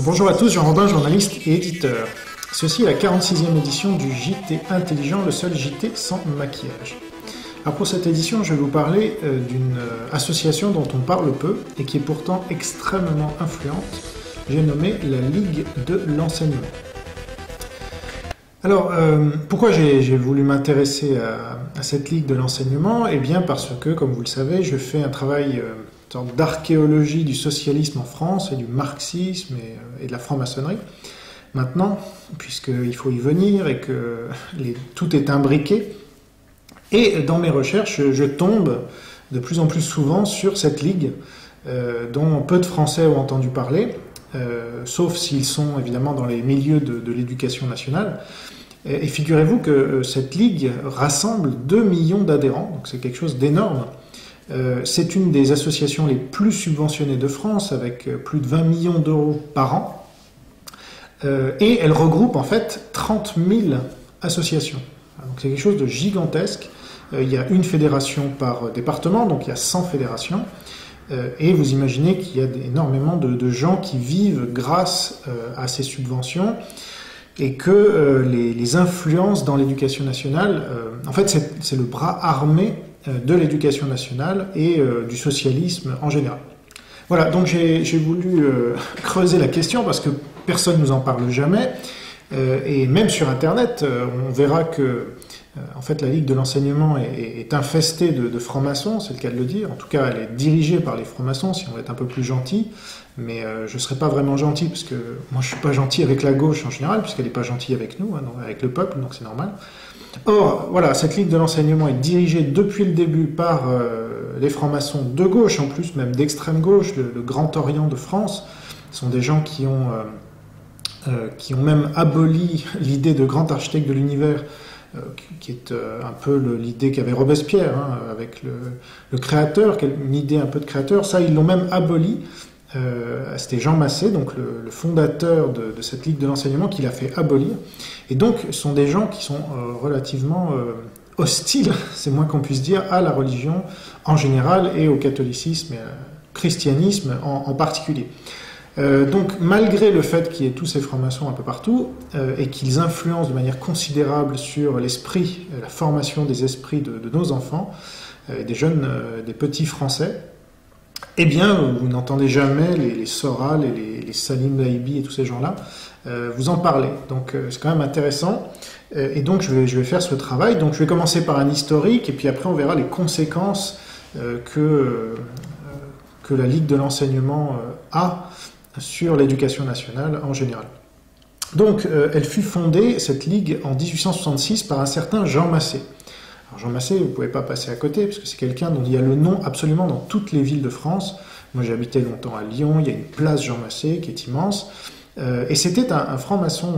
Bonjour à tous, Jean Rodin, journaliste et éditeur. Ceci est la 46e édition du JT Intelligent, le seul JT sans maquillage. Alors pour cette édition, je vais vous parler d'une association dont on parle peu et qui est pourtant extrêmement influente. J'ai nommé la Ligue de l'enseignement. Alors, pourquoi j'ai voulu m'intéresser à cette Ligue de l'enseignement? Eh bien parce que, comme vous le savez, je fais un travail d'archéologie du socialisme en France et du marxisme et de la franc-maçonnerie. Maintenant, puisqu'il faut y venir et que tout est imbriqué, et dans mes recherches, je tombe de plus en plus souvent sur cette ligue dont peu de Français ont entendu parler, sauf s'ils sont évidemment dans les milieux de l'éducation nationale. Et figurez-vous que cette ligue rassemble 2 millions d'adhérents, donc c'est quelque chose d'énorme. C'est une des associations les plus subventionnées de France, avec plus de 20 millions d'euros par an. Et elle regroupe en fait 30 000 associations. Donc c'est quelque chose de gigantesque. Il y a une fédération par département, donc il y a 100 fédérations. Et vous imaginez qu'il y a énormément de gens qui vivent grâce à ces subventions et que les influences dans l'éducation nationale, en fait c'est le bras armé de l'éducation nationale et du socialisme en général. Voilà, donc j'ai voulu creuser la question parce que personne ne nous en parle jamais. Et même sur Internet, on verra que en fait, la Ligue de l'enseignement est infestée de francs-maçons, c'est le cas de le dire. En tout cas, elle est dirigée par les francs-maçons, si on veut être un peu plus gentil. Mais je ne serai pas vraiment gentil, parce que moi je ne suis pas gentil avec la gauche en général, puisqu'elle n'est pas gentille avec nous, hein, avec le peuple, donc c'est normal. Or, voilà, cette Ligue de l'enseignement est dirigée depuis le début par les francs-maçons de gauche, en plus même d'extrême gauche, le Grand Orient de France. Ce sont des gens qui ont même aboli l'idée de grand architecte de l'univers, qui est un peu l'idée qu'avait Robespierre, hein, avec le créateur, une idée un peu de créateur. Ça, ils l'ont même aboli. C'était Jean Massé, donc le fondateur de cette Ligue de l'enseignement, qui l'a fait abolir. Et donc, ce sont des gens qui sont relativement hostiles, c'est moins qu'on puisse dire, à la religion en général et au catholicisme et au christianisme en particulier. Donc, malgré le fait qu'il y ait tous ces francs-maçons un peu partout, et qu'ils influencent de manière considérable sur l'esprit, la formation des esprits de nos enfants, des jeunes, des petits Français, eh bien, vous n'entendez jamais les Soral et les Salim Laibi et tous ces gens-là vous en parler. Donc, c'est quand même intéressant. Et donc, je vais faire ce travail. Donc, je vais commencer par un historique, et puis après, on verra les conséquences que la Ligue de l'enseignement a sur l'éducation nationale en général. Donc, elle fut fondée, cette ligue, en 1866 par un certain Jean Massé. Alors Jean Massé, vous ne pouvez pas passer à côté, parce que c'est quelqu'un dont il y a le nom absolument dans toutes les villes de France. Moi, j'ai habité longtemps à Lyon, il y a une place Jean Massé qui est immense. Et c'était un franc-maçon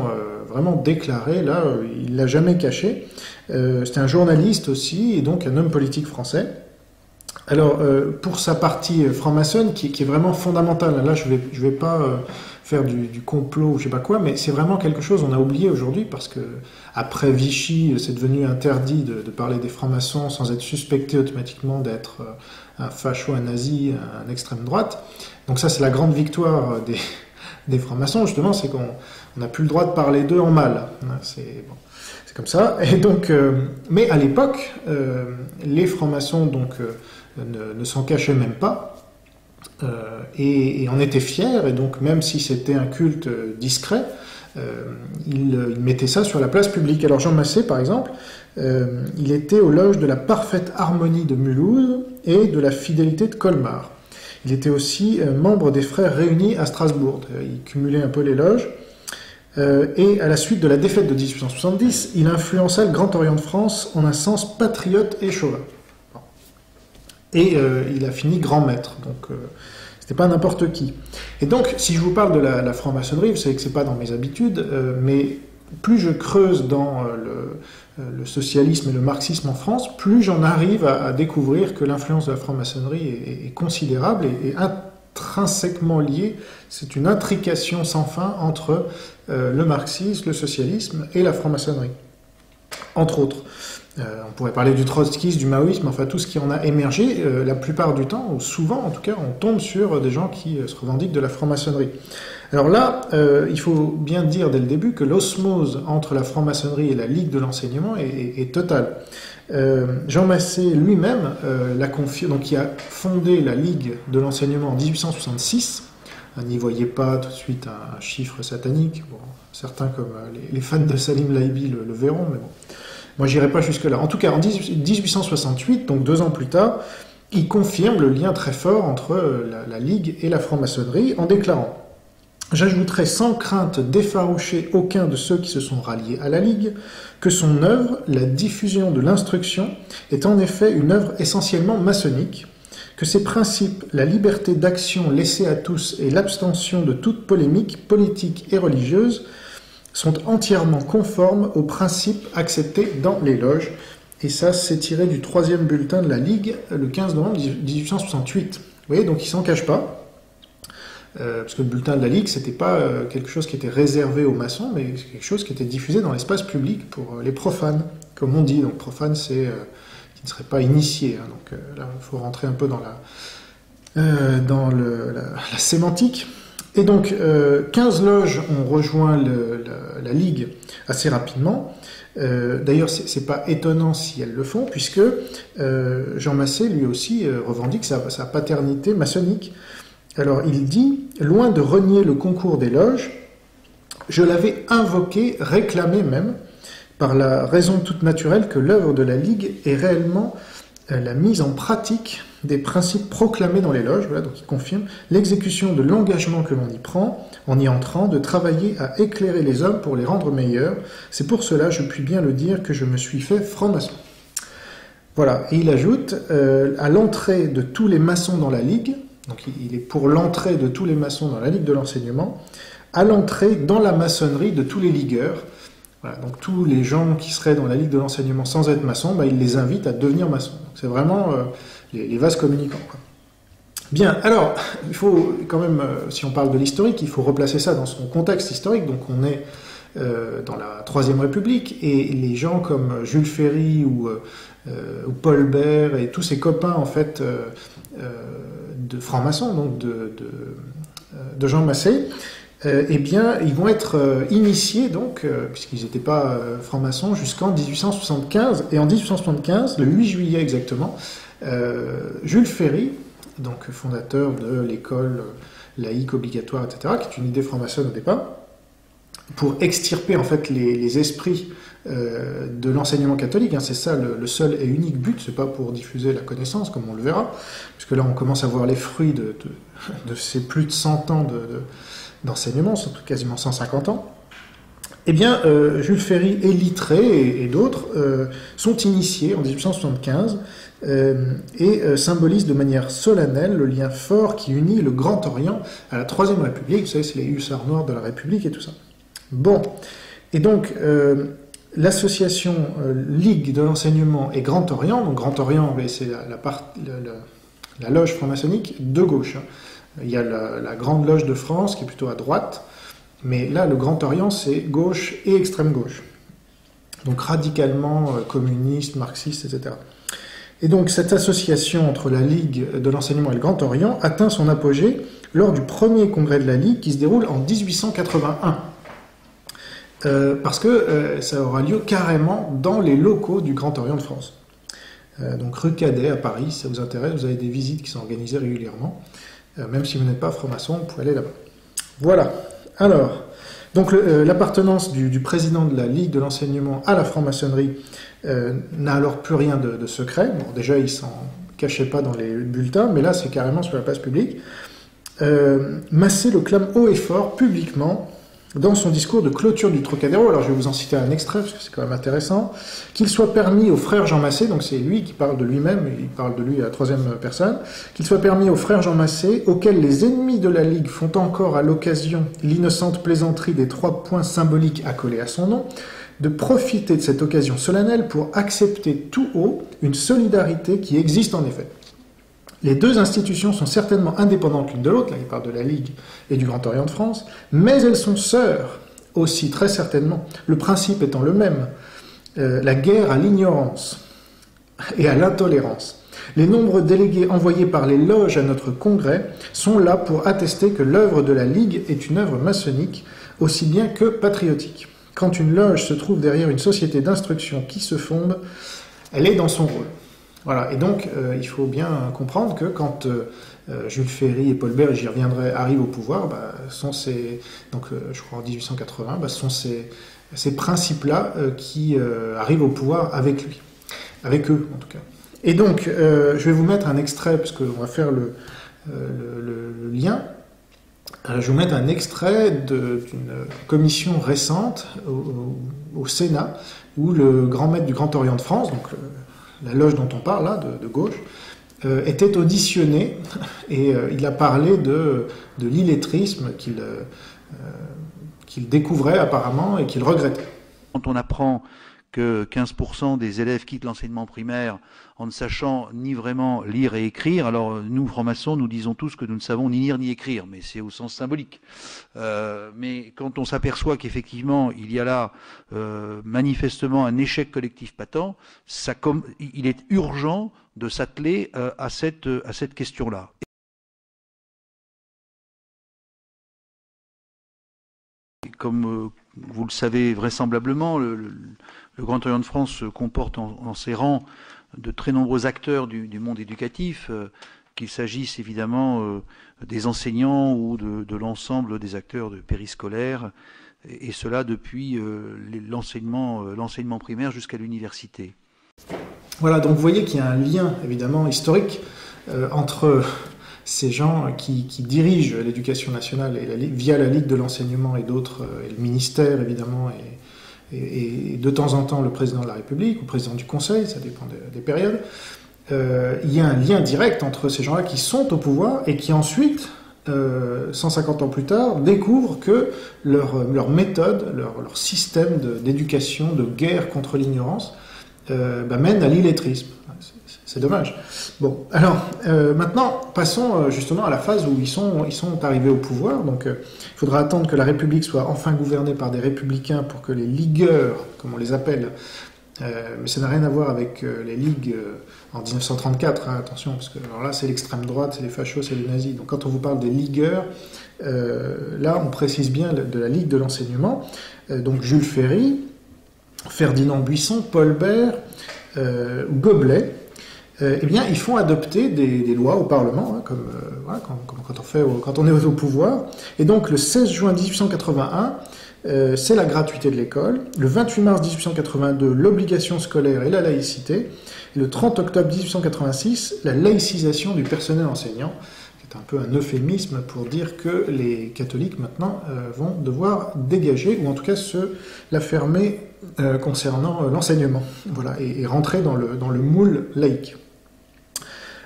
vraiment déclaré, là, il ne l'a jamais caché. C'était un journaliste aussi, et donc un homme politique français. Alors, pour sa partie franc-maçonne, qui est vraiment fondamentale, là je vais pas faire du complot ou je sais pas quoi, mais c'est vraiment quelque chose qu'on a oublié aujourd'hui, parce que après Vichy, c'est devenu interdit de parler des francs-maçons sans être suspecté automatiquement d'être un facho, un nazi, un extrême droite. Donc ça, c'est la grande victoire des francs-maçons, justement, c'est qu'on n'a plus le droit de parler d'eux en mal. C'est comme ça. Et donc, mais à l'époque, les francs-maçons donc ne s'en cachaient même pas, et en étaient fiers, et donc même si c'était un culte discret, ils mettaient ça sur la place publique. Alors Jean Massé, par exemple, il était aux loges de la parfaite harmonie de Mulhouse et de la fidélité de Colmar. Il était aussi membre des Frères réunis à Strasbourg. Il cumulait un peu les loges. Et à la suite de la défaite de 1870, il influença le Grand Orient de France en un sens patriote et chauvin. Et il a fini grand maître, donc c'était pas n'importe qui. Et donc, si je vous parle de la franc-maçonnerie, vous savez que c'est pas dans mes habitudes, mais plus je creuse dans le socialisme et le marxisme en France, plus j'en arrive à découvrir que l'influence de la franc-maçonnerie est considérable et intrinsèquement liée. C'est une intrication sans fin entre le marxisme, le socialisme et la franc-maçonnerie. entre autres. On pourrait parler du trotskisme, du maoïsme, enfin tout ce qui en a émergé, la plupart du temps, ou souvent en tout cas, on tombe sur des gens qui se revendiquent de la franc-maçonnerie. Alors là, il faut bien dire dès le début que l'osmose entre la franc-maçonnerie et la Ligue de l'enseignement est totale. Jean Massé lui-même donc qui a fondé la Ligue de l'enseignement en 1866. On n'y voyait pas tout de suite un chiffre satanique. Bon, certains comme les fans de Salim Laibi le verront, mais bon. Moi, j'irai pas jusque-là. En tout cas, en 1868, donc 2 ans plus tard, il confirme le lien très fort entre la Ligue et la franc-maçonnerie en déclarant « J'ajouterai sans crainte d'effaroucher aucun de ceux qui se sont ralliés à la Ligue, que son œuvre, la diffusion de l'instruction, est en effet une œuvre essentiellement maçonnique, que ses principes, la liberté d'action laissée à tous et l'abstention de toute polémique politique et religieuse sont entièrement conformes aux principes acceptés dans les loges. » Et ça, c'est tiré du 3e bulletin de la Ligue, le 15 novembre 1868. Vous voyez, donc il s'en cache pas. Parce que le bulletin de la Ligue, c'était pas quelque chose qui était réservé aux maçons, mais quelque chose qui était diffusé dans l'espace public pour les profanes, comme on dit. Donc profane, c'est qui ne serait pas initié. Hein. Donc là, il faut rentrer un peu dans la sémantique. Et donc, 15 loges ont rejoint la Ligue assez rapidement. D'ailleurs, c'est pas étonnant si elles le font, puisque Jean Massé, lui aussi, revendique sa paternité maçonnique. Alors, il dit « Loin de renier le concours des loges, je l'avais invoqué, réclamé même, par la raison toute naturelle que l'œuvre de la Ligue est réellement la mise en pratique des principes proclamés dans les loges, voilà, donc il confirme l'exécution de l'engagement que l'on y prend, en y entrant, de travailler à éclairer les hommes pour les rendre meilleurs. C'est pour cela, je puis bien le dire, que je me suis fait franc-maçon. » Voilà, et il ajoute, à l'entrée de tous les maçons dans la Ligue, donc il est pour l'entrée de tous les maçons dans la Ligue de l'enseignement, à l'entrée dans la maçonnerie de tous les ligueurs. Voilà, donc tous les gens qui seraient dans la Ligue de l'enseignement sans être maçons, bah, il les invite à devenir maçons. C'est vraiment les vases communicants, quoi. Bien, alors, il faut quand même, si on parle de l'historique, il faut replacer ça dans son contexte historique. Donc on est dans la Troisième République, et les gens comme Jules Ferry ou Paul Bert et tous ses copains, en fait, de francs-maçons, donc de Jean Massé, eh bien, ils vont être initiés, donc, puisqu'ils n'étaient pas francs-maçons, jusqu'en 1875. Et en 1875, le 8 juillet exactement, Jules Ferry, donc fondateur de l'école laïque obligatoire, etc., qui est une idée franc-maçonne au départ, pour extirper en fait les esprits de l'enseignement catholique, hein, c'est ça le seul et unique but, c'est pas pour diffuser la connaissance, comme on le verra, puisque là on commence à voir les fruits de ces plus de 100 ans d'enseignement, surtout quasiment 150 ans. Eh bien, Jules Ferry et Littré et d'autres sont initiés en 1875 et symbolisent de manière solennelle le lien fort qui unit le Grand Orient à la Troisième République. Vous savez, c'est les hussards noirs de la République et tout ça. Bon, et donc l'association Ligue de l'enseignement et Grand Orient, donc Grand Orient, c'est la loge franc-maçonnique de gauche. Hein. Il y a la Grande Loge de France qui est plutôt à droite, mais là, le Grand Orient, c'est gauche et extrême gauche. Donc radicalement communiste, marxiste, etc. Et donc cette association entre la Ligue de l'enseignement et le Grand Orient atteint son apogée lors du premier congrès de la Ligue qui se déroule en 1881. Parce que ça aura lieu carrément dans les locaux du Grand Orient de France. Donc rue Cadet à Paris, si ça vous intéresse, vous avez des visites qui sont organisées régulièrement. Même si vous n'êtes pas franc-maçon, vous pouvez aller là-bas. Voilà. Alors, donc l'appartenance du président de la Ligue de l'enseignement à la franc-maçonnerie n'a alors plus rien de secret. Bon, déjà, il s'en cachait pas dans les bulletins, mais là, c'est carrément sur la place publique. Massé le clame haut et fort, publiquement, dans son discours de clôture du Trocadéro. Alors, je vais vous en citer un extrait, parce que c'est quand même intéressant. Qu'il soit permis au frère Jean Massé, donc c'est lui qui parle de lui-même, il parle de lui à la troisième personne, qu'il soit permis au frère Jean Massé, auquel les ennemis de la Ligue font encore à l'occasion l'innocente plaisanterie des 3 points symboliques accolés à son nom, de profiter de cette occasion solennelle pour accepter tout haut une solidarité qui existe en effet. Les deux institutions sont certainement indépendantes l'une de l'autre, là il parle de la Ligue et du Grand Orient de France, mais elles sont sœurs aussi très certainement, le principe étant le même. la guerre à l'ignorance et à l'intolérance. Les nombreux délégués envoyés par les loges à notre congrès sont là pour attester que l'œuvre de la Ligue est une œuvre maçonnique, aussi bien que patriotique. Quand une loge se trouve derrière une société d'instruction qui se fonde, elle est dans son rôle. Voilà. Et donc, il faut bien comprendre que quand Jules Ferry et Paul Bert, j'y reviendrai, arrivent au pouvoir, je crois en 1880, ce sont ces principes-là qui arrivent au pouvoir avec lui, avec eux en tout cas. Et donc, je vais vous mettre un extrait, parce qu'on va faire le lien. Je vais vous mettre un extrait d'une commission récente au Sénat, où le grand maître du Grand Orient de France, donc la loge dont on parle là, de gauche, était auditionné, et il a parlé de l'illettrisme qu'il découvrait apparemment et qu'il regrettait. Quand on apprend que 15% des élèves quittent l'enseignement primaire en ne sachant ni vraiment lire et écrire. Alors nous, francs-maçons, nous disons tous que nous ne savons ni lire ni écrire, mais c'est au sens symbolique. Mais quand on s'aperçoit qu'effectivement il y a là manifestement un échec collectif patent, il est urgent de s'atteler à cette question-là. Comme vous le savez vraisemblablement, le Grand Orient de France comporte en ses rangs de très nombreux acteurs du monde éducatif, qu'il s'agisse évidemment des enseignants ou de l'ensemble des acteurs de périscolaire, et cela depuis l'enseignement primaire jusqu'à l'université. Voilà, donc vous voyez qu'il y a un lien évidemment historique entre ces gens qui dirigent l'éducation nationale via la Ligue de l'enseignement et d'autres, et le ministère évidemment, et de temps en temps le président de la République ou le président du Conseil, ça dépend des périodes. Il y a un lien direct entre ces gens-là qui sont au pouvoir et qui ensuite, 150 ans plus tard, découvrent que leur méthode, leur système d'éducation, de guerre contre l'ignorance, mène à l'illettrisme. C'est dommage. Bon, alors maintenant, passons justement à la phase où ils sont arrivés au pouvoir. Donc, il faudra attendre que la République soit enfin gouvernée par des républicains pour que les ligueurs, comme on les appelle, mais ça n'a rien à voir avec les ligues en 1934, hein, attention, parce que alors là, c'est l'extrême droite, c'est les fachos, c'est les nazis. Donc, quand on vous parle des ligueurs, là, on précise bien de la Ligue de l'enseignement. Donc, Jules Ferry, Ferdinand Buisson, Paul Bert ou Goblet, eh bien, ils font adopter des lois au Parlement, hein, comme quand on est au pouvoir. Et donc, le 16 juin 1881, c'est la gratuité de l'école. Le 28 mars 1882, l'obligation scolaire et la laïcité. Et le 30 octobre 1886, la laïcisation du personnel enseignant. C'est un peu un euphémisme pour dire que les catholiques, maintenant, vont devoir dégager, ou en tout cas la fermer concernant l'enseignement. Voilà, et rentrer dans le moule laïque.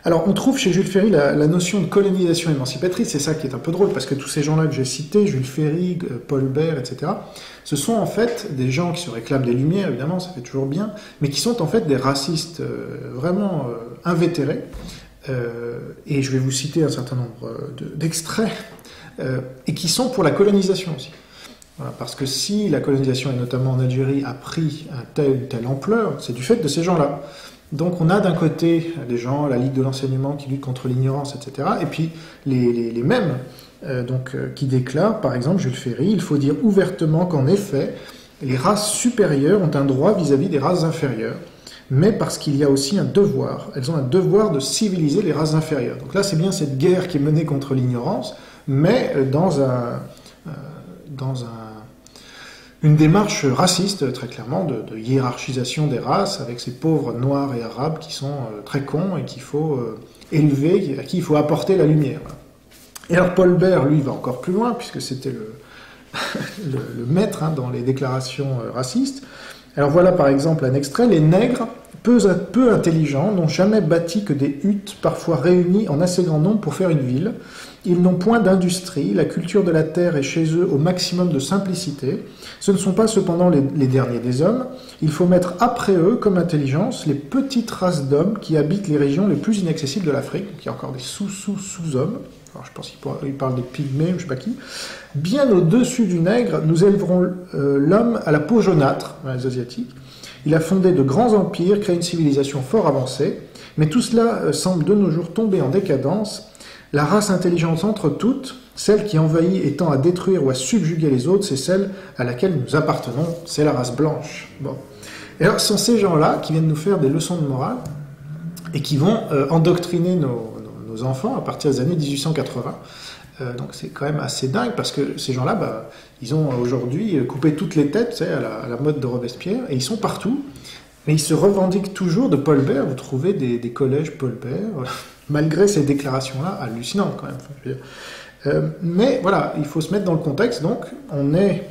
Alors, on trouve chez Jules Ferry la notion de colonisation émancipatrice, c'est ça qui est un peu drôle, parce que tous ces gens-là que j'ai cités, Jules Ferry, Paul Bert, etc., ce sont en fait des gens qui se réclament des Lumières, évidemment, ça fait toujours bien, mais qui sont en fait des racistes vraiment invétérés, et je vais vous citer un certain nombre d'extraits, et qui sont pour la colonisation aussi. Voilà, parce que si la colonisation, et notamment en Algérie, a pris une telle ampleur, c'est du fait de ces gens-là. Donc on a d'un côté des gens, la Ligue de l'enseignement qui lutte contre l'ignorance, etc. Et puis les mêmes qui déclarent, par exemple, Jules Ferry, il faut dire ouvertement qu'en effet, les races supérieures ont un droit vis-à-vis des races inférieures, mais parce qu'il y a aussi un devoir. Elles ont un devoir de civiliser les races inférieures. Donc là, c'est bien cette guerre qui est menée contre l'ignorance, mais dans une démarche raciste, très clairement, de hiérarchisation des races, avec ces pauvres noirs et arabes qui sont très cons et qu'il faut élever, à qui il faut apporter la lumière. Et alors Paul Bert, lui, va encore plus loin, puisque c'était le maître dans les déclarations racistes. Alors voilà par exemple un extrait, les nègres, peu intelligents, n'ont jamais bâti que des huttes, parfois réunies en assez grand nombre pour faire une ville. Ils n'ont point d'industrie, la culture de la terre est chez eux au maximum de simplicité. Ce ne sont pas cependant les derniers des hommes. Il faut mettre après eux, comme intelligence, les petites races d'hommes qui habitent les régions les plus inaccessibles de l'Afrique. Donc il y a encore des sous-hommes. Alors je pense qu'il parle des pygmées, je ne sais pas qui. Bien au-dessus du nègre, nous élèverons l'homme à la peau jaunâtre, les Asiatiques, Il a fondé de grands empires, créé une civilisation fort avancée, mais tout cela semble de nos jours tomber en décadence. La race intelligente entre toutes, celle qui envahit et tend à détruire ou à subjuguer les autres, c'est celle à laquelle nous appartenons, c'est la race blanche. Bon. Et alors, ce sont ces gens-là qui viennent nous faire des leçons de morale et qui vont endoctriner nos enfants à partir des années 1880. Donc c'est quand même assez dingue parce que ces gens-là, ils ont aujourd'hui coupé toutes les têtes, tu sais, à la mode de Robespierre, et ils sont partout, mais ils se revendiquent toujours de Paul Bert. Vous trouvez des collèges Paul Bert, malgré ces déclarations-là hallucinantes quand même. Je veux dire. Mais voilà, il faut se mettre dans le contexte. Donc on est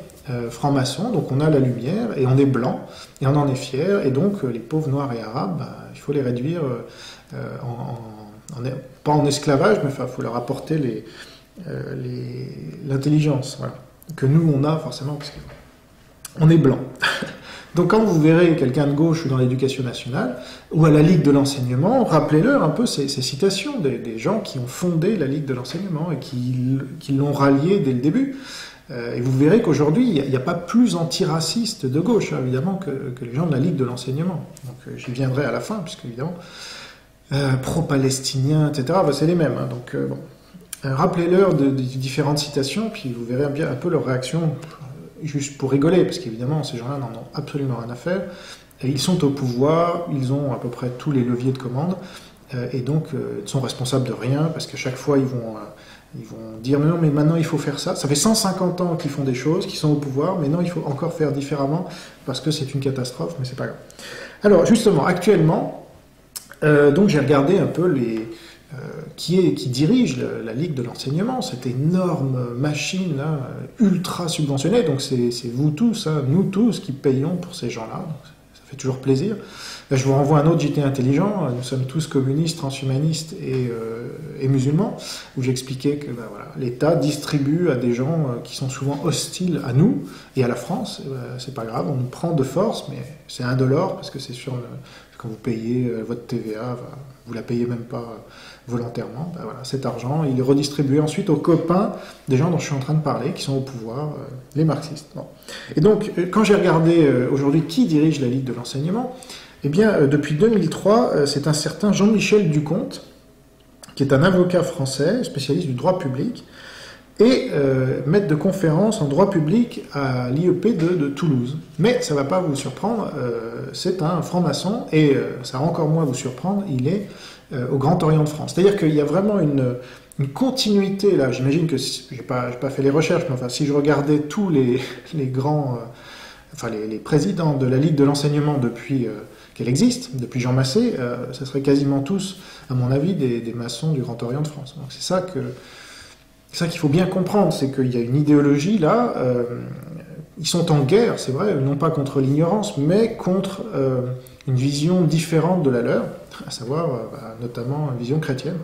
franc-maçon, donc on a la lumière, et on est blanc, et on en est fier, et donc les pauvres noirs et arabes, il faut les réduire, pas en esclavage, mais il faut leur apporter l'intelligence, voilà, que nous on a forcément, parce qu'on est blanc. Donc quand vous verrez quelqu'un de gauche ou dans l'éducation nationale, ou à la Ligue de l'enseignement, rappelez-leur un peu ces citations des gens qui ont fondé la Ligue de l'enseignement et qui l'ont ralliée dès le début. Et vous verrez qu'aujourd'hui, il n'y a pas plus antiraciste de gauche, hein, évidemment, que les gens de la Ligue de l'enseignement. Donc j'y viendrai à la fin, puisque évidemment, pro-palestiniens, etc., c'est les mêmes. Hein, donc bon. Rappelez-leur de différentes citations, puis vous verrez bien un peu leur réaction, juste pour rigoler, parce qu'évidemment, ces gens-là n'en ont absolument rien à faire. Et ils sont au pouvoir, ils ont à peu près tous les leviers de commande, et donc ils sont responsables de rien, parce qu'à chaque fois, ils vont dire mais non, mais maintenant il faut faire ça. Ça fait 150 ans qu'ils font des choses, qu'ils sont au pouvoir, mais non, il faut encore faire différemment, parce que c'est une catastrophe, mais c'est pas grave. Alors, justement, actuellement, donc j'ai regardé un peu qui dirige la Ligue de l'enseignement, cette énorme machine là, ultra subventionnée. Donc c'est vous tous, hein, nous tous qui payons pour ces gens-là. Donc ça fait toujours plaisir. Là, je vous renvoie un autre JT intelligent. Nous sommes tous communistes, transhumanistes et musulmans, où j'expliquais que voilà, l'État distribue à des gens qui sont souvent hostiles à nous et à la France. C'est pas grave, on nous prend de force, mais c'est indolore parce que c'est sur quand vous payez votre TVA, vous la payez même pas volontairement, voilà, cet argent, il est redistribué ensuite aux copains des gens dont je suis en train de parler, qui sont au pouvoir, les marxistes. Bon. Et donc, quand j'ai regardé aujourd'hui qui dirige la Ligue de l'enseignement, eh bien, depuis 2003, c'est un certain Jean-Michel Ducomte, qui est un avocat français, spécialiste du droit public, et maître de conférence en droit public à l'IEP de Toulouse. Mais ça ne va pas vous surprendre, c'est un franc-maçon, et ça va encore moins vous surprendre, il est au Grand Orient de France. C'est-à-dire qu'il y a vraiment une continuité, là, j'imagine que, je n'ai pas fait les recherches, mais enfin, si je regardais tous les grands, les présidents de la Ligue de l'enseignement depuis qu'elle existe, depuis Jean Massé, ça serait quasiment tous, à mon avis, des maçons du Grand Orient de France. Donc c'est ça qu'il faut bien comprendre, c'est qu'il y a une idéologie là, ils sont en guerre, c'est vrai, non pas contre l'ignorance, mais contre une vision différente de la leur, à savoir notamment une vision chrétienne,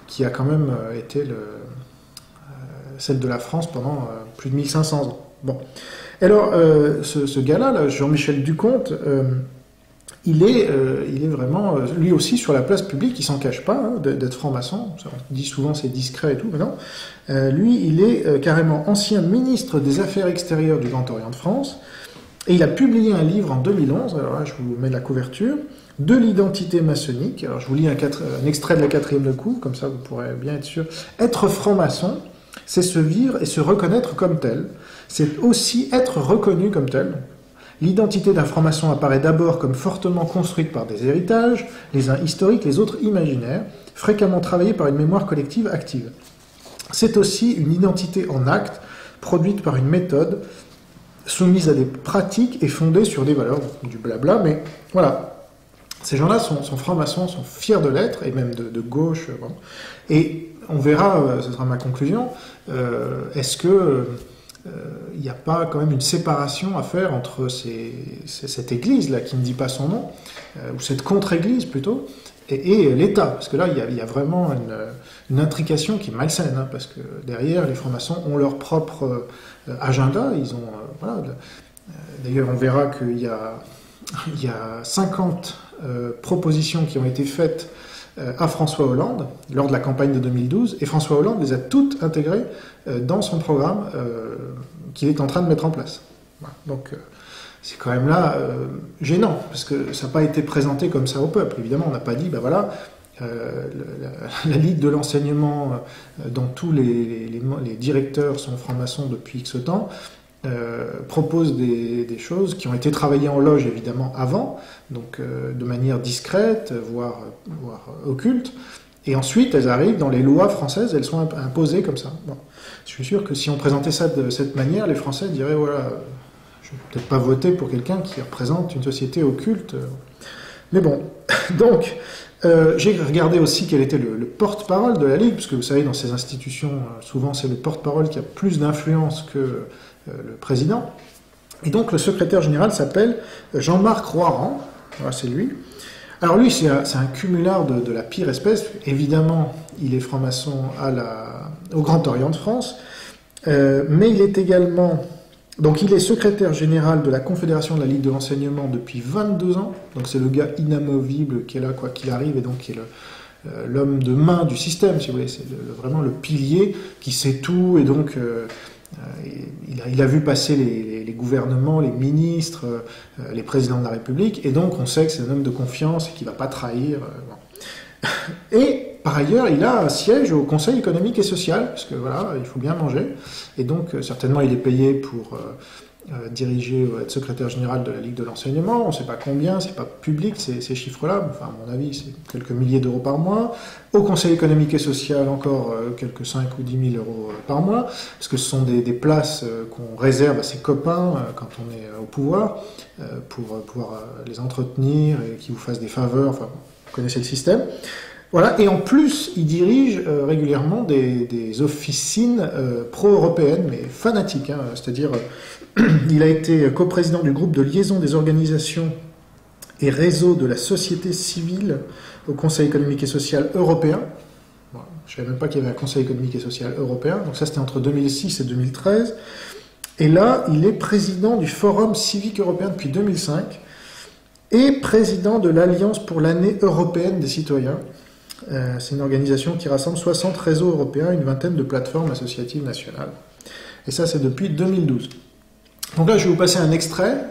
qui a quand même été celle de la France pendant plus de 1500 ans. Bon. Alors, ce gars-là, Jean-Michel Ducomte, il est vraiment, lui aussi, sur la place publique, il s'en cache pas hein, d'être franc-maçon. On dit souvent c'est discret et tout, mais non. Lui, il est carrément ancien ministre des Affaires extérieures du Grand Orient de France, et il a publié un livre en 2011, alors là je vous mets la couverture, de l'identité maçonnique. Alors je vous lis un extrait de la 4e le coup, comme ça vous pourrez bien être sûr. Être franc-maçon, c'est se vivre et se reconnaître comme tel. C'est aussi être reconnu comme tel. L'identité d'un franc-maçon apparaît d'abord comme fortement construite par des héritages, les uns historiques, les autres imaginaires, fréquemment travaillés par une mémoire collective active. C'est aussi une identité en acte, produite par une méthode, soumise à des pratiques et fondée sur des valeurs, du blabla, mais voilà. Ces gens-là sont francs-maçons, sont fiers de l'être, et même de gauche. Bon. Et on verra, ce sera ma conclusion, est-ce que il n'y a pas quand même une séparation à faire entre cette église-là, qui ne dit pas son nom, ou cette contre-église plutôt, et l'État. Parce que là, il y a vraiment une intrication qui est malsaine, hein, parce que derrière, les francs-maçons ont leur propre agenda. Ils ont, voilà, d'ailleurs, on verra qu'il y a 50 propositions qui ont été faites à François Hollande lors de la campagne de 2012, et François Hollande les a toutes intégrées dans son programme qu'il est en train de mettre en place. Voilà. Donc c'est quand même là gênant, parce que ça n'a pas été présenté comme ça au peuple. Évidemment, on n'a pas dit, ben voilà, la Ligue de l'enseignement, dont tous les directeurs sont francs-maçons depuis X temps, propose des choses qui ont été travaillées en loge évidemment avant, donc de manière discrète, voire occulte, et ensuite elles arrivent dans les lois françaises, elles sont imposées comme ça. Bon. Je suis sûr que si on présentait ça de cette manière, les Français diraient voilà, je ne vais peut-être pas voter pour quelqu'un qui représente une société occulte. Mais bon, donc j'ai regardé aussi quel était le porte-parole de la Ligue, parce que vous savez, dans ces institutions, souvent c'est le porte-parole qui a plus d'influence que le président. Et donc le secrétaire général s'appelle Jean-Marc Roiran, voilà, c'est lui. Alors lui, c'est un cumulard de la pire espèce. Évidemment, il est franc-maçon au Grand Orient de France, mais il est également... Donc il est secrétaire général de la Confédération de la Ligue de l'enseignement depuis 22 ans, donc c'est le gars inamovible qui est là quoi qu'il arrive, et donc qui est l'homme de main du système, si vous voulez, c'est vraiment le pilier qui sait tout, et donc... il a vu passer les gouvernements, les ministres, les présidents de la République, et donc on sait que c'est un homme de confiance et qu'il ne va pas trahir. Bon. Et par ailleurs, il a un siège au Conseil économique et social, parce que voilà, il faut bien manger, et donc certainement il est payé pour diriger, être secrétaire général de la Ligue de l'enseignement, on ne sait pas combien, c'est pas public ces chiffres-là, enfin à mon avis c'est quelques milliers d'euros par mois, au Conseil économique et social encore quelques 5 ou 10 000 euros par mois, parce que ce sont des places qu'on réserve à ses copains quand on est au pouvoir, pour pouvoir les entretenir et qu'ils vous fassent des faveurs, enfin vous connaissez le système. Voilà, et en plus, il dirige régulièrement des officines pro-européennes, mais fanatiques, hein, c'est-à-dire il a été coprésident du groupe de liaison des organisations et réseaux de la société civile au Conseil économique et social européen. Bon, je ne savais même pas qu'il y avait un Conseil économique et social européen, donc ça c'était entre 2006 et 2013. Et là, il est président du Forum civique européen depuis 2005 et président de l'Alliance pour l'année européenne des citoyens. C'est une organisation qui rassemble 60 réseaux européens, une vingtaine de plateformes associatives nationales. Et ça, c'est depuis 2012. Donc là, je vais vous passer un extrait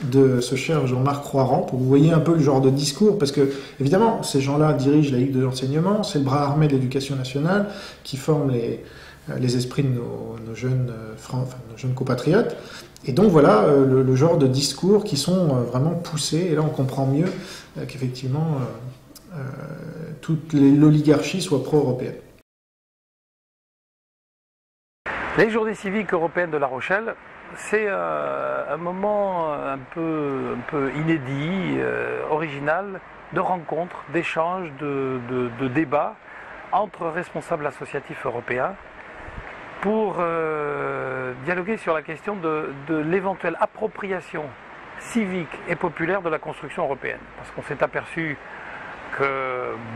de ce cher Jean-Marc Roiran pour que vous voyez un peu le genre de discours, parce que, évidemment, ces gens-là dirigent la Ligue de l'enseignement, c'est le bras armé de l'éducation nationale qui forme les esprits de nos jeunes compatriotes. Et donc voilà le genre de discours qui sont vraiment poussés, et là on comprend mieux qu'effectivement toute l'oligarchie soit pro-européenne. Les Journées civiques européennes de La Rochelle, c'est un moment un peu inédit, original, de rencontres, d'échanges, de débats entre responsables associatifs européens pour dialoguer sur la question de l'éventuelle appropriation civique et populaire de la construction européenne. Parce qu'on s'est aperçu que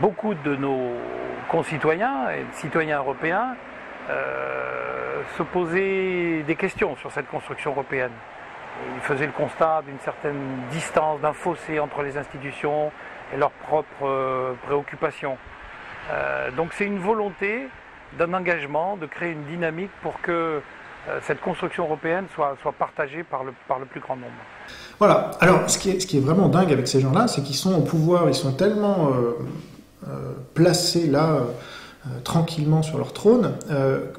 beaucoup de nos concitoyens et citoyens européens se posaient des questions sur cette construction européenne. Ils faisaient le constat d'une certaine distance, d'un fossé entre les institutions et leurs propres préoccupations. Donc c'est une volonté d'un engagement, de créer une dynamique pour que cette construction européenne soit partagée par le plus grand nombre. Voilà. Alors, ce qui est vraiment dingue avec ces gens-là, c'est qu'ils sont au pouvoir, ils sont tellement placés là, tranquillement sur leur trône,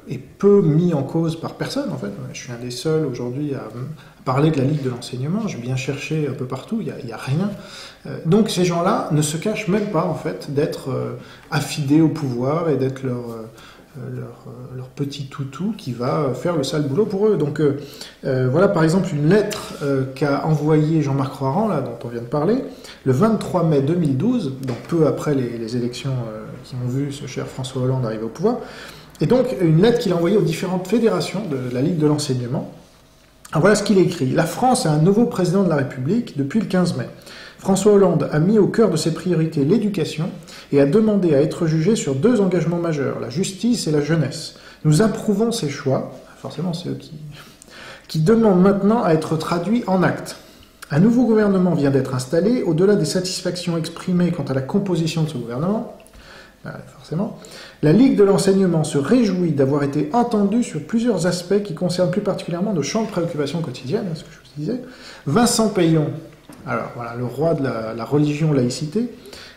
et peu mis en cause par personne, en fait. Je suis un des seuls aujourd'hui à parler de la Ligue de l'enseignement, j'ai bien cherché un peu partout, il n'y a rien. Donc ces gens-là ne se cachent même pas, en fait, d'être affidés au pouvoir et d'être leur petit toutou qui va faire le sale boulot pour eux. Donc voilà par exemple une lettre qu'a envoyée Jean-Marc Roiran, là, dont on vient de parler, le 23 mai 2012, donc peu après les élections qui ont vu ce cher François Hollande arriver au pouvoir. Et donc une lettre qu'il a envoyée aux différentes fédérations de la Ligue de l'enseignement. Alors voilà ce qu'il écrit. La France a un nouveau président de la République depuis le 15 mai. François Hollande a mis au cœur de ses priorités l'éducation et a demandé à être jugé sur 2 engagements majeurs, la justice et la jeunesse. Nous approuvons ces choix, forcément c'est eux qui demandent maintenant à être traduits en actes. Un nouveau gouvernement vient d'être installé. Au-delà des satisfactions exprimées quant à la composition de ce gouvernement, forcément. La Ligue de l'enseignement se réjouit d'avoir été entendue sur plusieurs aspects qui concernent plus particulièrement nos champs de préoccupation quotidienne, ce que je vous disais. Vincent Peillon, alors voilà, le roi de la religion laïcité,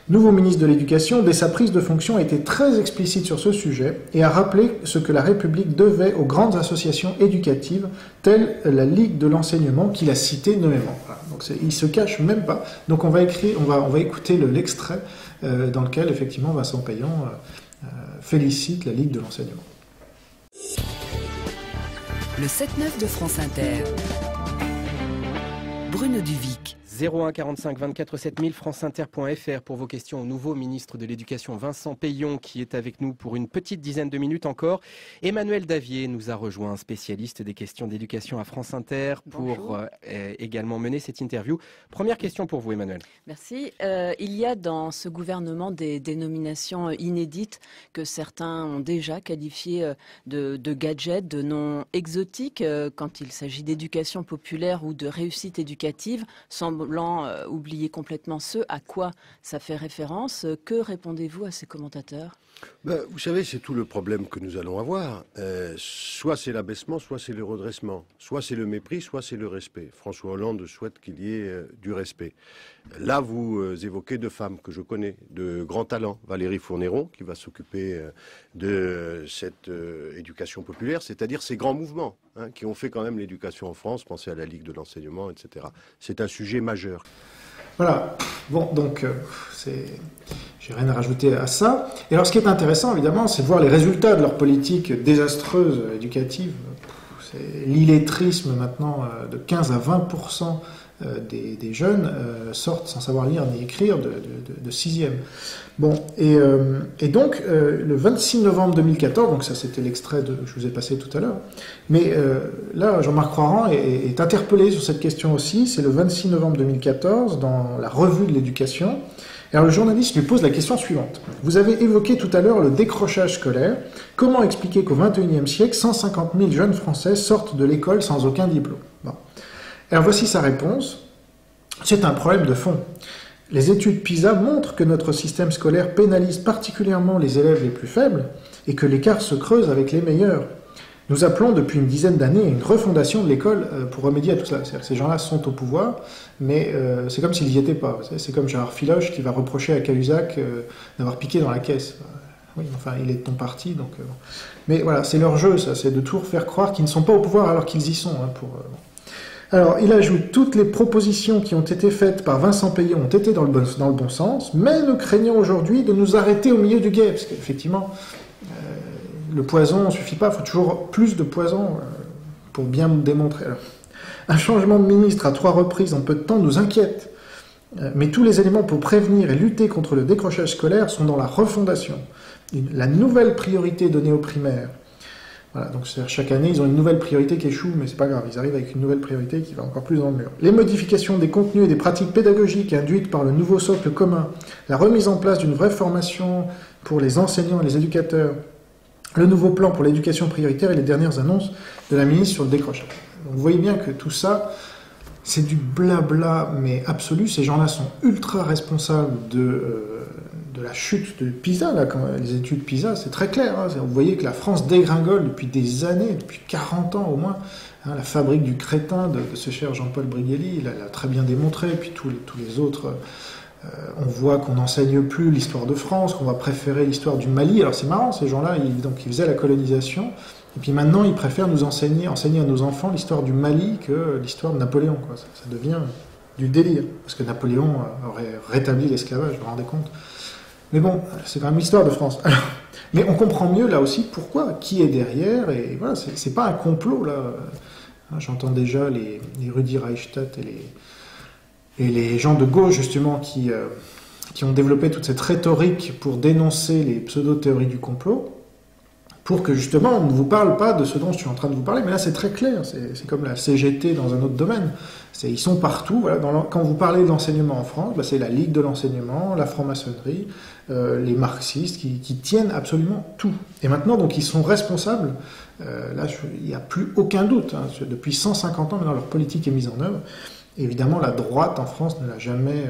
nouveau ministre de l'Éducation, dès sa prise de fonction, a été très explicite sur ce sujet et a rappelé ce que la République devait aux grandes associations éducatives, telles la Ligue de l'enseignement, qu'il a cité nommément. Voilà. Donc il se cache même pas. Donc on va écouter l'extrait dans lequel effectivement Vincent Peillon félicite la Ligue de l'enseignement. Le 7-9 de France Inter. Bruno Duvic. 01 45 24 7000 franceinter.fr pour vos questions au nouveau ministre de l'Éducation Vincent Peillon qui est avec nous pour une petite dizaine de minutes encore. Emmanuel Davier nous a rejoint, spécialiste des questions d'éducation à France Inter pour également mener cette interview. Première question pour vous Emmanuel. Merci. Il y a dans ce gouvernement des dénominations inédites que certains ont déjà qualifiées de gadgets, de noms exotiques quand il s'agit d'éducation populaire ou de réussite éducative, semblant oublier complètement ce à quoi ça fait référence. Que répondez-vous à ces commentateurs ? Vous savez, c'est tout le problème que nous allons avoir. Soit c'est l'abaissement, soit c'est le redressement. Soit c'est le mépris, soit c'est le respect. François Hollande souhaite qu'il y ait du respect. Là, vous évoquez deux femmes que je connais, de grands talents. Valérie Fournéron, qui va s'occuper de cette éducation populaire, c'est-à-dire ces grands mouvements qui ont fait quand même l'éducation en France. Pensez à la Ligue de l'enseignement, etc. C'est un sujet majeur. Voilà. Bon, donc, j'ai rien à rajouter à ça. Et alors, ce qui est intéressant, évidemment, c'est de voir les résultats de leur politique désastreuse éducative. C'est l'illettrisme, maintenant, de 15 à 20% des jeunes sortent sans savoir lire ni écrire de 6e. Bon, et donc, le 26 novembre 2014, donc ça c'était l'extrait que je vous ai passé tout à l'heure, mais là, Jean-Marc Croirant est interpellé sur cette question aussi. C'est le 26 novembre 2014, dans la revue de l'éducation. Alors le journaliste lui pose la question suivante. Vous avez évoqué tout à l'heure le décrochage scolaire. Comment expliquer qu'au XXIe siècle, 150 000 jeunes Français sortent de l'école sans aucun diplôme ? Bon. Alors voici sa réponse. C'est un problème de fond. Les études PISA montrent que notre système scolaire pénalise particulièrement les élèves les plus faibles et que l'écart se creuse avec les meilleurs. Nous appelons depuis une dizaine d'années à une refondation de l'école pour remédier à tout cela. C'est-à-dire que ces gens-là sont au pouvoir, mais c'est comme s'ils n'y étaient pas. C'est comme Gérard Filoche qui va reprocher à Cahuzac d'avoir piqué dans la caisse. Oui, enfin, il est de ton parti, donc... Mais voilà, c'est leur jeu, ça, c'est de toujours faire croire qu'ils ne sont pas au pouvoir alors qu'ils y sont. Alors, il ajoute, toutes les propositions qui ont été faites par Vincent Peillon ont été dans le bon sens, mais nous craignons aujourd'hui de nous arrêter au milieu du gué, parce qu'effectivement, le poison ne suffit pas, il faut toujours plus de poison pour bien démontrer. Alors, un changement de ministre à 3 reprises en peu de temps nous inquiète, mais tous les éléments pour prévenir et lutter contre le décrochage scolaire sont dans la refondation. La nouvelle priorité donnée aux primaires. Voilà, donc chaque année, ils ont une nouvelle priorité qui échoue, mais c'est pas grave, ils arrivent avec une nouvelle priorité qui va encore plus dans le mur. Les modifications des contenus et des pratiques pédagogiques induites par le nouveau socle commun, la remise en place d'une vraie formation pour les enseignants et les éducateurs, le nouveau plan pour l'éducation prioritaire et les dernières annonces de la ministre sur le décrochage. Donc vous voyez bien que tout ça, c'est du blabla, mais absolu. Ces gens-là sont ultra responsables de la chute de PISA, là, quand les études PISA, c'est très clair. Hein, vous voyez que la France dégringole depuis des années, depuis 40 ans au moins. Hein, la fabrique du crétin de ce cher Jean-Paul Brigelli, il l'a très bien démontré. Et puis tous les autres, on voit qu'on n'enseigne plus l'histoire de France, qu'on va préférer l'histoire du Mali. Alors c'est marrant, ces gens-là, ils faisaient la colonisation. Et puis maintenant, ils préfèrent nous enseigner à nos enfants l'histoire du Mali que l'histoire de Napoléon. Quoi. Ça devient du délire. Parce que Napoléon aurait rétabli l'esclavage, vous vous rendez compte ? Mais bon, c'est quand même l'histoire de France. Alors, mais on comprend mieux là aussi pourquoi, qui est derrière, et voilà, c'est pas un complot là. J'entends déjà les Rudi Reichstadt et les gens de gauche justement qui ont développé toute cette rhétorique pour dénoncer les pseudo-théories du complot, pour que justement on ne vous parle pas de ce dont je suis en train de vous parler. Mais là c'est très clair, c'est comme la CGT dans un autre domaine. Ils sont partout. Voilà, quand vous parlez d'enseignement en France, c'est la Ligue de l'enseignement, la franc-maçonnerie, les marxistes qui tiennent absolument tout. Et maintenant, donc, ils sont responsables. Là, il n'y a plus aucun doute. Hein, depuis 150 ans, maintenant, leur politique est mise en œuvre. Et évidemment, la droite en France ne l'a jamais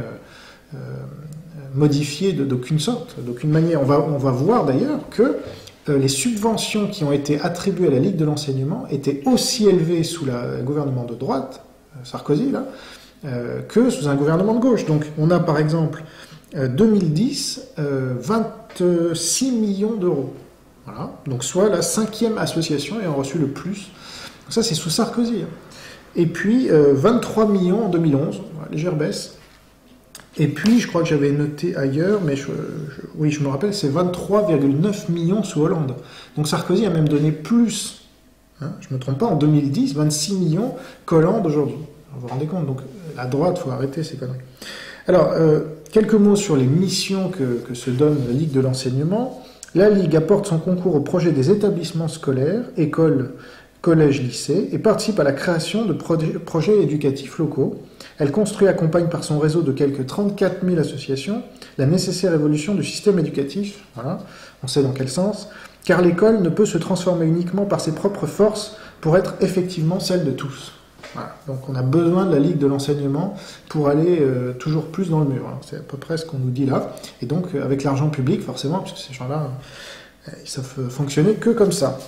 modifié d'aucune sorte, d'aucune manière. On va voir d'ailleurs que les subventions qui ont été attribuées à la Ligue de l'enseignement étaient aussi élevées sous le gouvernement de droite, Sarkozy, là, que sous un gouvernement de gauche. Donc on a par exemple 2010, 26 millions d'euros. Voilà. Donc soit la 5e association ayant reçu le plus. Donc ça c'est sous Sarkozy. Et puis 23 millions en 2011, voilà, légère baisse. Et puis je crois que j'avais noté ailleurs, mais oui je me rappelle, c'est 23,9 millions sous Hollande. Donc Sarkozy a même donné plus, hein, je ne me trompe pas, en 2010, 26 millions qu'Hollande aujourd'hui. Vous vous rendez compte, donc la droite, il faut arrêter ces conneries. Alors, quelques mots sur les missions que se donne la Ligue de l'enseignement. La Ligue apporte son concours au projet des établissements scolaires, écoles, collèges, lycées, et participe à la création de projets éducatifs locaux. Elle construit et accompagne par son réseau de quelques 34 000 associations la nécessaire évolution du système éducatif, voilà, on sait dans quel sens, car l'école ne peut se transformer uniquement par ses propres forces pour être effectivement celle de tous. Voilà. Donc on a besoin de la Ligue de l'enseignement pour aller toujours plus dans le mur. Hein. C'est à peu près ce qu'on nous dit là. Et donc avec l'argent public, forcément, puisque ces gens-là, ils savent fonctionner que comme ça.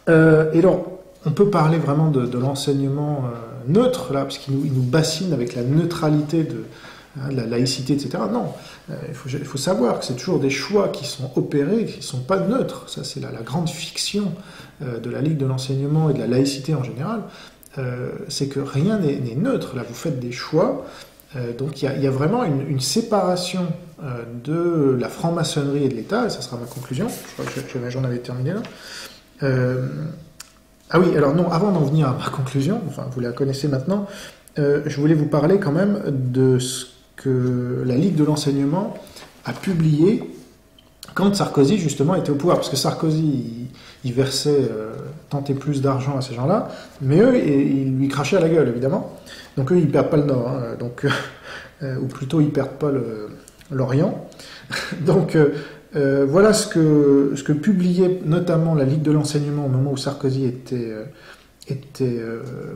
Et alors, on peut parler vraiment de l'enseignement neutre, là, parce qu'il nous bassine avec la neutralité de la laïcité, etc. Non, il faut savoir que c'est toujours des choix qui sont opérés, qui ne sont pas neutres. Ça, c'est la grande fiction de la Ligue de l'enseignement et de la laïcité en général. C'est que rien n'est neutre. Là, vous faites des choix. Donc il y a vraiment une séparation de la franc-maçonnerie et de l'État, et ça sera ma conclusion. Je crois que j'en avais terminé là. Ah oui, alors non, avant d'en venir à ma conclusion, enfin vous la connaissez maintenant, je voulais vous parler quand même de ce que la Ligue de l'enseignement a publié quand Sarkozy justement était au pouvoir, parce que Sarkozy il versait tant et plus d'argent à ces gens-là, mais eux ils lui crachaient à la gueule évidemment, donc eux ils perdent pas le Nord, hein, donc, ou plutôt ils perdent pas l'Orient, donc voilà ce que publiait notamment la Ligue de l'enseignement au moment où Sarkozy était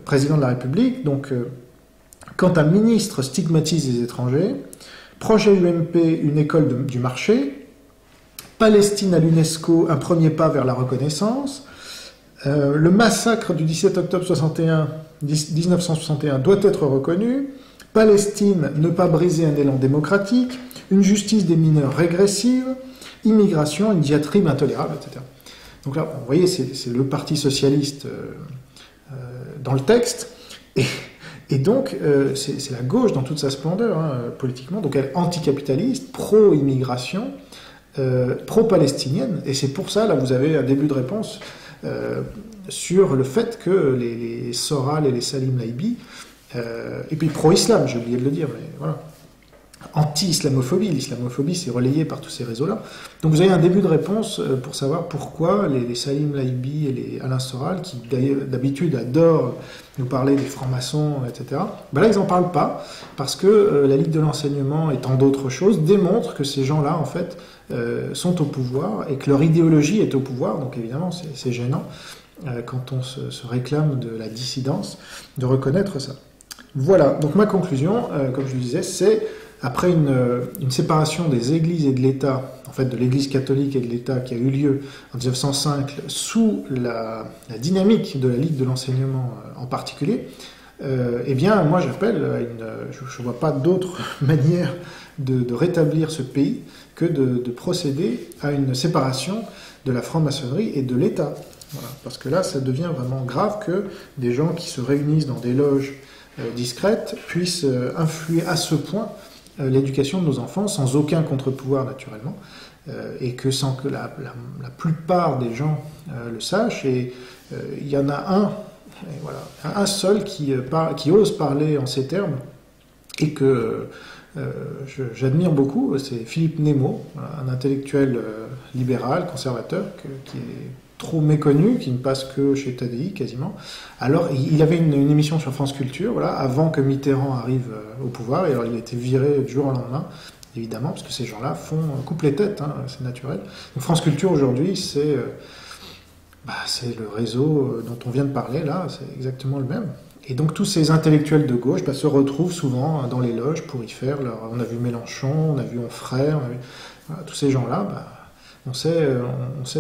président de la République. Donc, quand un ministre stigmatise les étrangers, projet UMP, une école du marché, Palestine à l'UNESCO, un premier pas vers la reconnaissance, le massacre du 17 octobre 1961 doit être reconnu, Palestine, ne pas briser un élan démocratique, une justice des mineurs régressive, immigration, une diatribe intolérable, etc. Donc là, vous voyez, c'est le Parti socialiste dans le texte, et donc c'est la gauche dans toute sa splendeur, hein, politiquement, donc elle est anticapitaliste, pro-immigration, pro-palestinienne, et c'est pour ça, là, vous avez un début de réponse sur le fait que les Soral et les Salim Laibi, et puis pro-islam, j'ai oublié de le dire, mais voilà, anti-islamophobie. L'islamophobie, c'est relayé par tous ces réseaux-là. Donc vous avez un début de réponse pour savoir pourquoi les Salim Laibi et les Alain Soral, qui d'habitude adorent nous parler des francs-maçons, etc., ben là, ils n'en parlent pas, parce que la Ligue de l'enseignement et tant d'autres choses démontrent que ces gens-là, en fait, sont au pouvoir, et que leur idéologie est au pouvoir, donc évidemment, c'est gênant, quand on se réclame de la dissidence, de reconnaître ça. Voilà, donc ma conclusion, comme je le disais, c'est après une séparation des églises et de l'État, en fait de l'Église catholique et de l'État qui a eu lieu en 1905 sous la dynamique de la Ligue de l'enseignement en particulier, eh bien moi j'appelle je ne vois pas d'autre manière de rétablir ce pays que de procéder à une séparation de la franc-maçonnerie et de l'État. Voilà, parce que là ça devient vraiment grave que des gens qui se réunissent dans des loges discrètes puissent influer à ce point l'éducation de nos enfants, sans aucun contre-pouvoir naturellement, et que sans que la plupart des gens le sachent. Et il y en a un seul qui ose parler en ces termes, et que j'admire beaucoup, c'est Philippe Nemo, un intellectuel libéral, conservateur, qui est trop méconnu, qui ne passe que chez TDI quasiment. Alors, il avait une émission sur France Culture, voilà, avant que Mitterrand arrive au pouvoir, et alors il a été viré du jour au lendemain, évidemment, parce que ces gens-là coupent les têtes, hein, c'est naturel. Donc France Culture aujourd'hui, c'est le réseau dont on vient de parler, là, c'est exactement le même. Et donc tous ces intellectuels de gauche se retrouvent souvent dans les loges pour y faire on a vu Mélenchon, on a vu Onfray, voilà, tous ces gens-là, on sait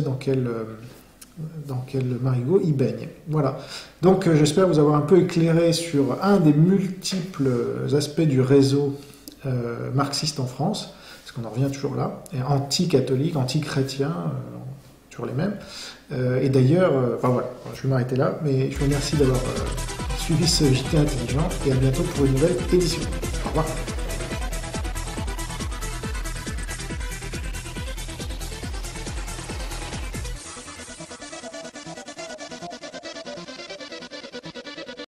dans quel marigot ils baignent. Voilà. Donc j'espère vous avoir un peu éclairé sur un des multiples aspects du réseau marxiste en France, parce qu'on en revient toujours là, anti-catholique, anti-chrétien, toujours les mêmes. Et d'ailleurs, voilà, je vais m'arrêter là, mais je vous remercie d'avoir suivi ce JT Intelligent et à bientôt pour une nouvelle édition. Au revoir.